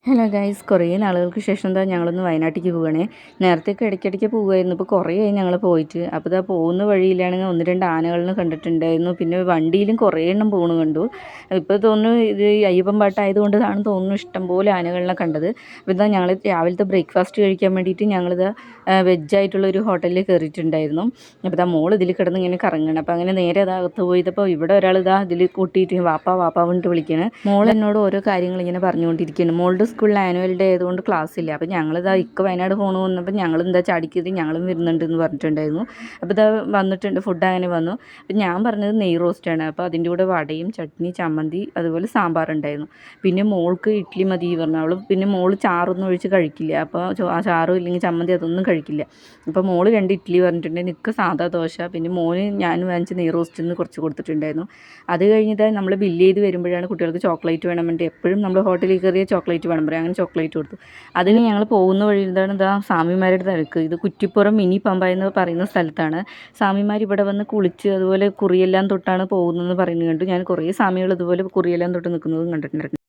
Hello guys, കുറേ നാളുകൾക്ക് ശേഷം എന്താ ഞങ്ങളൊന്ന് വയനാട്ടിലേക്ക് പോവുകയാണേ. നേരത്തെയൊക്കെ ഇടയ്ക്കിടയ്ക്ക് പോവുമായിരുന്നു. ഇപ്പോൾ കുറേ ആയി ഞങ്ങൾ പോയിട്ട്. അപ്പോൾ ഇതാ പോകുന്ന വഴിയിലാണെങ്കിൽ 1-2 ആനകളിനെ കണ്ടിട്ടുണ്ടായിരുന്നു. പിന്നെ വണ്ടിയിലും കുറേ എണ്ണം പോണു കണ്ടു. ഇപ്പോൾ തോന്നുന്നു ഇത് ഈ അയ്യപ്പൻ പാട്ടായതുകൊണ്ടാണ് തോന്നുന്നു ഇഷ്ടംപോലെ ആനകളിനെ കണ്ടത്. അപ്പോൾ ഇതാ ഞങ്ങൾ രാവിലത്തെ ബ്രേക്ക്ഫാസ്റ്റ് കഴിക്കാൻ വേണ്ടിയിട്ട് ഞങ്ങളിത് വെജായിട്ടുള്ളൊരു ഹോട്ടലിൽ കയറിയിട്ടുണ്ടായിരുന്നു. അപ്പോൾ ഇതാ മോൾ ഇതിൽ കിടന്ന് ഇങ്ങനെ കറങ്ങണം. അപ്പോൾ അങ്ങനെ നേരെ അകത്ത് പോയതപ്പോൾ ഇവിടെ ഒരാൾ ഇതാ ഇതിൽ കൂട്ടിയിട്ട് വാപ്പാ വാപ്പാ പറഞ്ഞിട്ട് വിളിക്കുകയാണ്. മോൾ എന്നോട് ഓരോ കാര്യങ്ങൾ ഇങ്ങനെ പറഞ്ഞുകൊണ്ടിരിക്കുകയാണ്. മോളുടെ സ്കൂളിൽ ആനുവൽ ഡേ ആയതുകൊണ്ട് ക്ലാസ് ഇല്ല. അപ്പോൾ ഞങ്ങളിതാ വയനാട് പോകണമെന്ന് വന്നപ്പോൾ ഞങ്ങളെന്താ ചാടിക്കത് ഞങ്ങളും വരുന്നുണ്ടെന്ന് പറഞ്ഞിട്ടുണ്ടായിരുന്നു. അപ്പോൾ ഇതാ വന്നിട്ടുണ്ട്, ഫുഡ് അങ്ങനെ വന്നു. അപ്പോൾ ഞാൻ പറഞ്ഞത് നെയ് റോസ്റ്റാണ്. അപ്പോൾ അതിൻ്റെ കൂടെ വടയും ചട്നി ചമ്മന്തി അതുപോലെ സാമ്പാറുണ്ടായിരുന്നു. പിന്നെ മോൾക്ക് ഇഡ്ഡലി മതി പറഞ്ഞു. അവൾ പിന്നെ മോൾ ചാറൊന്നും ഒഴിച്ച് കഴിക്കില്ല. അപ്പോൾ ആ ചാറും ഇല്ലെങ്കിൽ ചമ്മന്തി അതൊന്നും കഴിക്കില്ല. അപ്പോൾ മോൾ 2 ഇഡ്ഡലി പറഞ്ഞിട്ടുണ്ടെങ്കിൽ എനിക്ക് സാധാ ദോശ, പിന്നെ മോന് ഞാൻ വാങ്ങിച്ച് നെയ് റോസ്റ്റിന്ന് കുറച്ച് കൊടുത്തിട്ടുണ്ടായിരുന്നു. അത് കഴിഞ്ഞിട്ട് നമ്മൾ ബില്ല് ചെയ്ത് വരുമ്പോഴാണ് കുട്ടികൾക്ക് ചോക്ലേറ്റ് വേണം വേണ്ടി എപ്പോഴും നമ്മൾ ഹോട്ടലിൽ കയറിയ ചോക്ലേറ്റ് വേണം പറയും. അങ്ങനെ ചോക്ലേറ്റ് കൊടുത്തു. അതിന് ഞങ്ങൾ പോകുന്ന വഴി എന്താണ് ഇതാ സ്വാമിമാരുടെ തിരക്ക്. ഇത് കുറ്റിപ്പുറം മിനി പമ്പ എന്ന് പറയുന്ന സ്ഥലത്താണ്. സ്വാമിമാർ ഇവിടെ വന്ന് കുളിച്ച് അതുപോലെ കുറിയെല്ലാം തൊട്ടാണ് പോകുന്നതെന്ന് പറയുന്നത് കണ്ടു. ഞാൻ കുറേ സ്വാമികൾ ഇതുപോലെ കുറിയെല്ലാം തൊട്ട് നിൽക്കുന്നതും കണ്ടിട്ടുണ്ടായിരുന്നു.